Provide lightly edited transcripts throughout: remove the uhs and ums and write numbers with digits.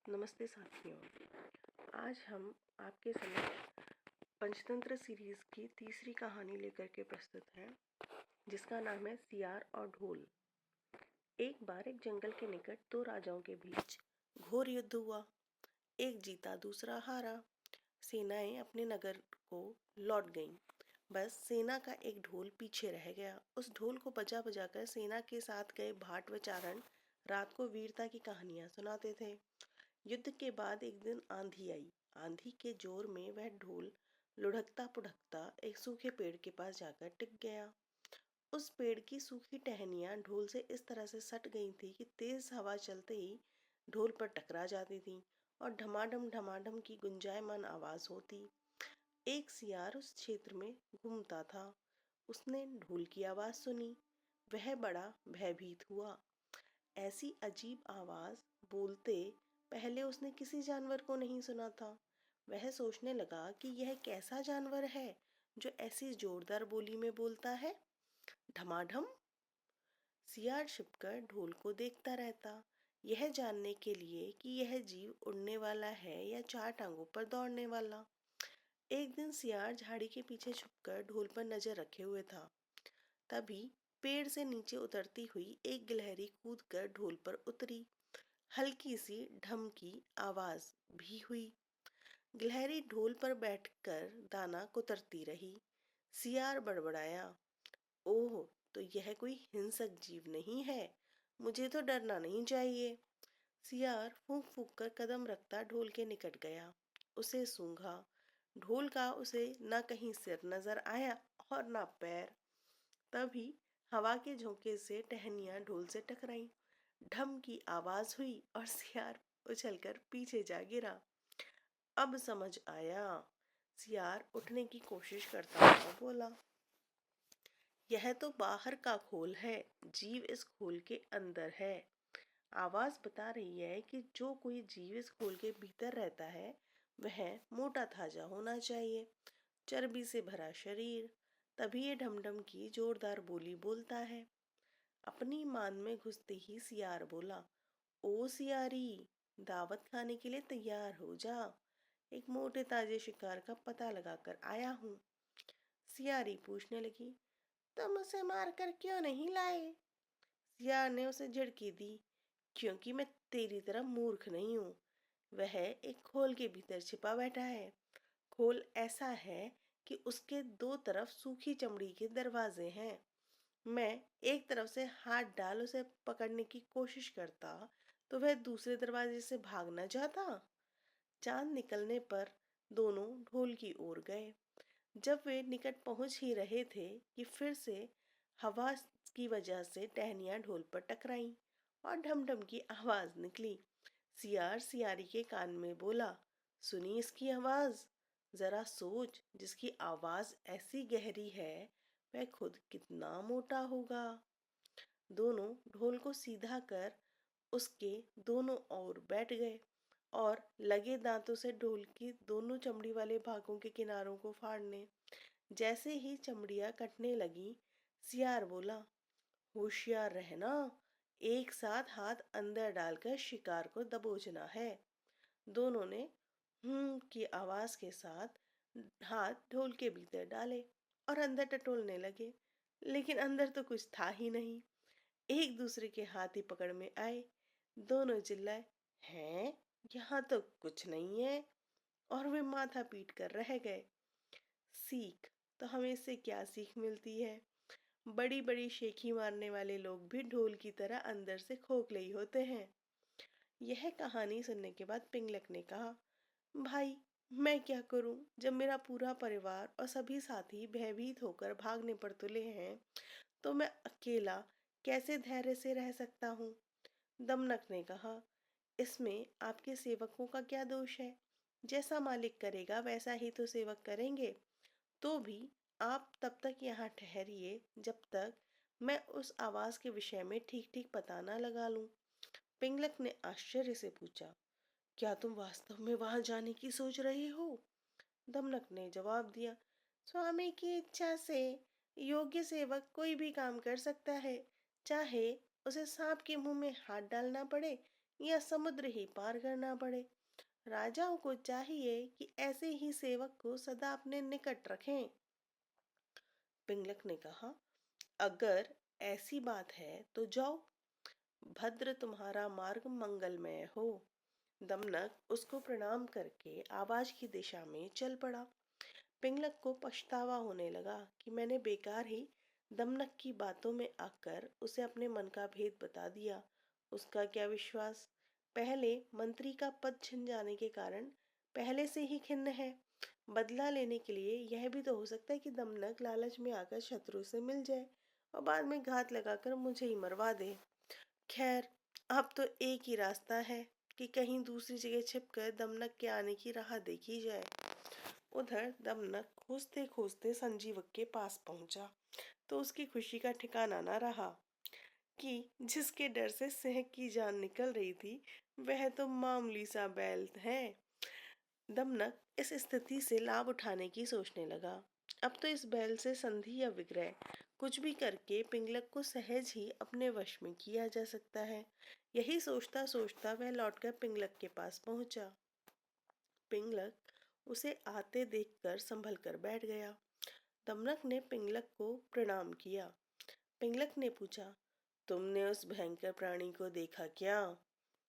नमस्ते साथियों। आज हम आपके समक्ष पंचतंत्र सीरीज की तीसरी कहानी लेकर के प्रस्तुत हैं, जिसका नाम है सियार और ढोल। एक बार एक जंगल के निकट दो राजाओं के बीच घोर युद्ध हुआ। एक जीता दूसरा हारा। सेनाएं अपने नगर को लौट गईं। बस सेना का एक ढोल पीछे रह गया। उस ढोल को बजा बजा कर सेना के साथ गए भाट व चारण रात को वीरता की कहानियां सुनाते थे। युद्ध के बाद एक दिन आंधी आई। आंधी के जोर में वह ढोल लुढ़कता पुढ़कता एक सूखे पेड़ के पास जाकर टिक गया। उस पेड़ की सूखी टहनियां ढोल से इस तरह से सट गई थी कि तेज हवा चलते ही ढोल पर टकरा जाती थी और ढमाढम की गुंजायमान आवाज होती। एक सियार उस क्षेत्र में घूमता था। उसने ढोल की आवाज सुनी। वह बड़ा भयभीत हुआ। ऐसी अजीब आवाज बोलते पहले उसने किसी जानवर को नहीं सुना था। वह सोचने लगा कि यह कैसा जानवर है जो ऐसी जोरदार बोली में बोलता है। ढमाढम। सियार छिपकर ढोल को देखता रहता, यह जानने के लिए कि यह जीव उड़ने वाला है या चार टांगों पर दौड़ने वाला। एक दिन सियार झाड़ी के पीछे छुपकर ढोल पर नजर रखे हुए था। तभी पेड़ से नीचे उतरती हुई एक गिलहरी कूदकर ढोल पर उतरी। हल्की सी ढम की आवाज भी हुई। गिलहरी ढोल पर बैठकर दाना कुतरती रही। सियार बड़बड़ाया, ओह, तो यह कोई हिंसक जीव नहीं है। मुझे तो डरना नहीं चाहिए। सियार फूंक फूंक कर कदम रखता ढोल के निकट गया। उसे सूंघा। ढोल का उसे न कहीं सिर नजर आया और न पैर। तभी हवा के झोंके से टहनियां ढोल से टकराईं। ढम की आवाज हुई और सियार उछलकर पीछे जा गिरा। अब समझ आया। सियार उठने की कोशिश करता हुआ बोला, यह तो बाहर का खोल है, जीव इस खोल के अंदर है। आवाज बता रही है कि जो कोई जीव इस खोल के भीतर रहता है वह मोटा ताजा होना चाहिए, चर्बी से भरा शरीर, तभी ये ढमढम की जोरदार बोली बोलता है। अपनी मान में घुसते ही सियार बोला, ओ सियारी, दावत खाने के लिए तैयार हो जा। एक मोटे ताजे शिकार का पता लगाकर आया हूँ। सियारी पूछने लगी, तुम उसे मार कर क्यों नहीं लाए? सियार ने उसे झिड़की दी, क्योंकि मैं तेरी तरह मूर्ख नहीं हूँ। वह एक खोल के भीतर छिपा बैठा है। खोल ऐसा है कि उसके दो तरफ सूखी चमड़ी के दरवाजे हैं। मैं एक तरफ से हाथ डाल उसे पकड़ने की कोशिश करता तो वह दूसरे दरवाजे से भाग न जाता। चांद निकलने पर दोनों ढोल की ओर गए। जब वे निकट पहुंच ही रहे थे कि फिर से हवा की वजह से टहनियां ढोल पर टकराईं और ढमढम की आवाज निकली। सियार सियारी के कान में बोला, सुनी इसकी आवाज? जरा सोच, जिसकी आवाज ऐसी गहरी है वह खुद कितना मोटा होगा। दोनों ढोल को सीधा कर उसके दोनों ओर बैठ गए और लगे दांतों से ढोल की दोनों चमड़ी वाले भागों के किनारों को फाड़ने। जैसे ही चमड़ियां कटने लगी, सियार बोला, होशियार रहना, एक साथ हाथ अंदर डालकर शिकार को दबोचना है। दोनों ने की आवाज के साथ हाथ ढोल के भीतर डाले और अंदर टटोलने लगे, लेकिन अंदर तो कुछ था ही नहीं। एक दूसरे के हाथ ही पकड़ में आए। दोनों चिल्लाए, हैं, यहाँ तो कुछ नहीं है, और वे माथा पीट कर रह गए। सीख, तो हमें इससे क्या सीख मिलती है? बड़ी बड़ी शेखी मारने वाले लोग भी ढोल की तरह अंदर से खोखले ही होते हैं। यह कहानी सुनने के बाद पिंगलक ने कहा, भाई, मैं क्या करूं जब मेरा पूरा परिवार और सभी साथी भयभीत होकर भागने पर तुले हैं, तो मैं अकेला कैसे धैर्य से रह सकता हूँ? दमनक ने कहा, इसमें आपके सेवकों का क्या दोष है? जैसा मालिक करेगा वैसा ही तो सेवक करेंगे। तो भी आप तब तक यहाँ ठहरिए जब तक मैं उस आवाज के विषय में ठीक ठीक पता ना लगा लूं। पिंगलक ने आश्चर्य से पूछा, क्या तुम वास्तव में वहां जाने की सोच रहे हो? दमनक ने जवाब दिया, स्वामी की इच्छा से योग्य सेवक कोई भी काम कर सकता है, चाहे उसे सांप के मुंह में हाथ डालना पड़े या समुद्र ही पार करना पड़े। राजाओं को चाहिए कि ऐसे ही सेवक को सदा अपने निकट रखें। पिंगलक ने कहा, अगर ऐसी बात है तो जाओ, भद्र तुम्हारा मार्ग मंगलमय हो। दमनक उसको प्रणाम करके आवाज की दिशा में चल पड़ा। पिंगलक को पछतावा होने लगा कि मैंने बेकार ही दमनक की बातों में आकर उसे अपने मन का भेद बता दिया। उसका क्या विश्वास, पहले मंत्री का पद छिन जाने के कारण पहले से ही खिन्न है। बदला लेने के लिए यह भी तो हो सकता है कि दमनक लालच में आकर शत्रु से मिल जाए और बाद में घात लगाकर मुझे ही मरवा दे। खैर, अब तो एक ही रास्ता है कि कहीं दूसरी जगह छिपकर दमनक के आने की राह देखी जाए। उधर दमनक खोजते खोजते संजीवक के पास पहुंचा तो उसकी खुशी का ठिकाना न रहा कि जिसके डर से सिंह की जान निकल रही थी वह तो मामूली सा बैल है। दमनक इस स्थिति से लाभ उठाने की सोचने लगा। अब तो इस बैल से संधि या विग्रह कुछ भी करके पिंगलक को सहज ही अपने वश में किया जा सकता है। यही सोचता सोचता वह लौटकर पिंगलक के पास पहुंचा। पिंगलक उसे आते देखकर संभल कर बैठ गया। दमनक ने पिंगलक को प्रणाम किया। पिंगलक ने पूछा, तुमने उस भयंकर प्राणी को देखा क्या?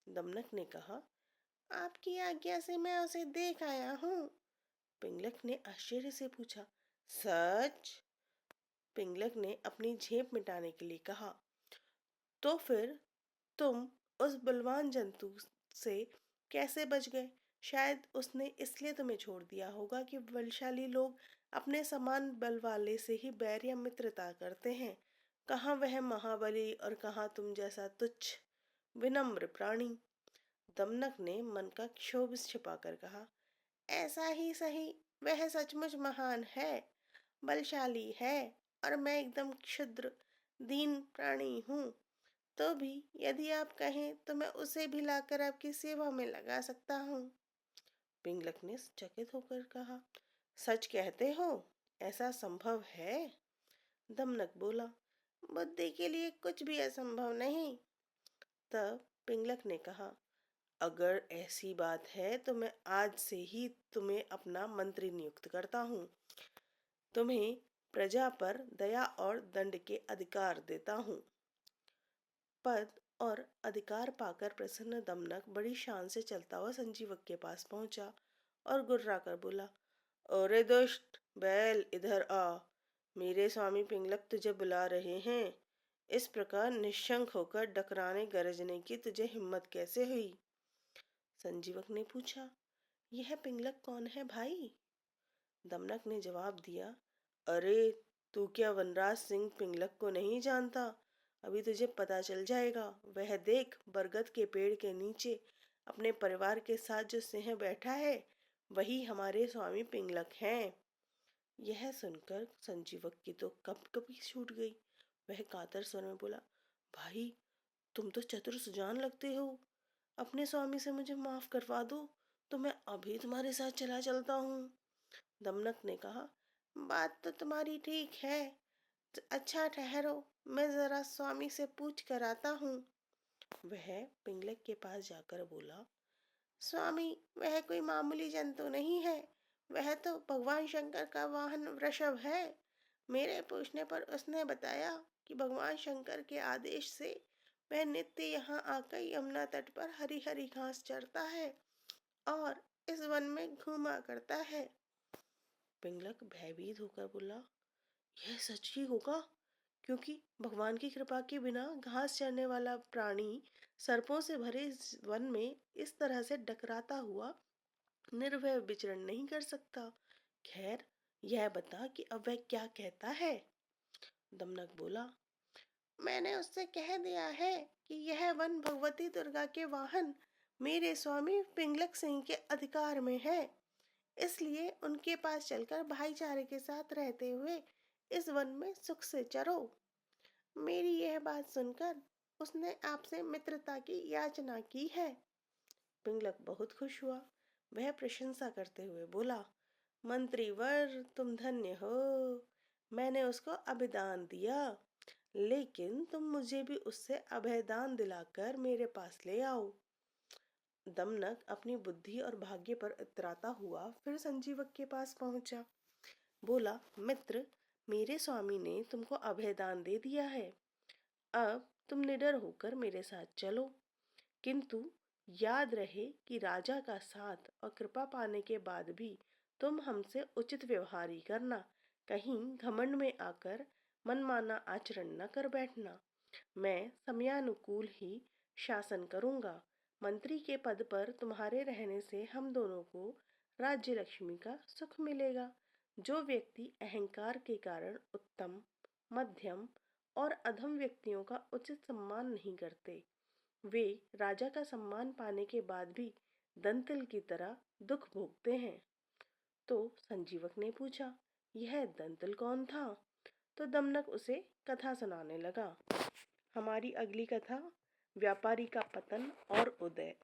दमनक ने कहा, आपकी आज्ञा से मैं उसे देख आया हूँ। पिंगलक ने आश्चर्य से पूछा, सच? पिंगलक ने अपनी झेप मिटाने के लिए कहा, तो फिर तुम उस बलवान जंतु से कैसे बच गए? शायद उसने इसलिए तुम्हें छोड़ दिया होगा कि बलशाली लोग अपने समान बल वाले से ही बैर या मित्रता करते हैं। कहाँ वह महाबली और कहाँ तुम जैसा तुच्छ विनम्र प्राणी। दमनक ने मन का क्षोभ छिपाकर कहा, ऐसा ही सही, वह सचमुच महान है, बलशाली है, और मैं एकदम क्षुद्र दीन प्राणी हूँ। तो भी यदि आप कहें तो मैं उसे भी लाकर आपकी सेवा में लगा सकता हूँ। पिंगलक ने चकित होकर कहा, सच कहते हो? ऐसा संभव है? दमनक बोला, बुद्धि के लिए कुछ भी असंभव नहीं। तब पिंगलक ने कहा, अगर ऐसी बात है तो मैं आज से ही तुम्हें अपना मंत्री नियुक्त करता हूँ। तुम्हें प्रजा पर दया और दंड के अधिकार देता हूँ। पद और अधिकार पाकर प्रसन्न दमनक बड़ी शान से चलता हुआ संजीवक के पास पहुंचा और गुर्रा कर बोला, अरे दुष्ट बैल, इधर आ, मेरे स्वामी पिंगलक तुझे बुला रहे हैं। इस प्रकार निशंक होकर डकराने गरजने की तुझे हिम्मत कैसे हुई? संजीवक ने पूछा, यह पिंगलक कौन है भाई? दमनक ने जवाब दिया, अरे तू क्या वनराज सिंह पिंगलक को नहीं जानता? अभी तुझे पता चल जाएगा। वह देख, बरगद के पेड़ के नीचे अपने परिवार के साथ जो सिंह बैठा है वही हमारे स्वामी पिंगलक हैं। यह सुनकर संजीवक की तो कपकपी छूट गई। वह कातर स्वर में बोला, भाई तुम तो चतुर सुजान लगते हो। अपने स्वामी से मुझे माफ करवा दो तो मैं अभी तुम्हारे साथ चला चलता हूँ। दमनक ने कहा, बात तो तुम्हारी ठीक है, तो अच्छा ठहरो, मैं जरा स्वामी से पूछ कर आता हूँ। वह पिंगलक के पास जाकर बोला, स्वामी वह कोई मामूली जंतु नहीं है, वह तो भगवान शंकर का वाहन वृषभ है। मेरे पूछने पर उसने बताया कि भगवान शंकर के आदेश से वह नित्य यहाँ आकर यमुना तट पर हरी हरी घास चरता है और इस वन में घूमा करता है। पिंगलक भयभीत होकर बोला, यह सच ही होगा, क्योंकि भगवान की कृपा के बिना घास चरने वाला प्राणी सर्पों से भरे इस वन में इस तरह से डकराता हुआ निर्भय विचरण नहीं कर सकता। खैर, यह बता कि अब वह क्या कहता है? दमनक बोला, मैंने उससे कह दिया है कि यह वन भगवती दुर्गा के वाहन मेरे स्वामी पिंगलक सिंह के अधिकार में है, इसलिए उनके पास चलकर भाईचारे के साथ रहते हुए इस वन में सुख से चरो। मेरी यह बात सुनकर उसने आपसे मित्रता की याचना की है। पिंगलक बहुत खुश हुआ। वह प्रशंसा करते हुए बोला, मंत्रीवर तुम धन्य हो, मैंने उसको अभिदान दिया, लेकिन तुम मुझे भी उससे अभयदान दिलाकर मेरे पास ले आओ। दमनक अपनी बुद्धि और भाग्य पर इतराता हुआ फिर संजीवक के पास पहुंचा। बोला, मित्र, मेरे स्वामी ने तुमको अभयदान दे दिया है। अब तुम निडर होकर मेरे साथ चलो, किंतु याद रहे कि राजा का साथ और कृपा पाने के बाद भी तुम हमसे उचित व्यवहार ही करना। कहीं घमंड में आकर मनमाना आचरण न कर बैठना। मैं समयानुकूल ही शासन करूंगा। मंत्री के पद पर तुम्हारे रहने से हम दोनों को राज्य लक्ष्मी का सुख मिलेगा। जो व्यक्ति अहंकार के कारण उत्तम, मध्यम और अधम व्यक्तियों का उचित सम्मान नहीं करते, वे राजा का सम्मान पाने के बाद भी दंतिल की तरह दुख भोगते हैं। तो संजीवक ने पूछा, यह दंतिल कौन था? तो दमनक उसे कथा सुनाने लगा। हमारी अगली कथा, व्यापारी का पतन और उदय।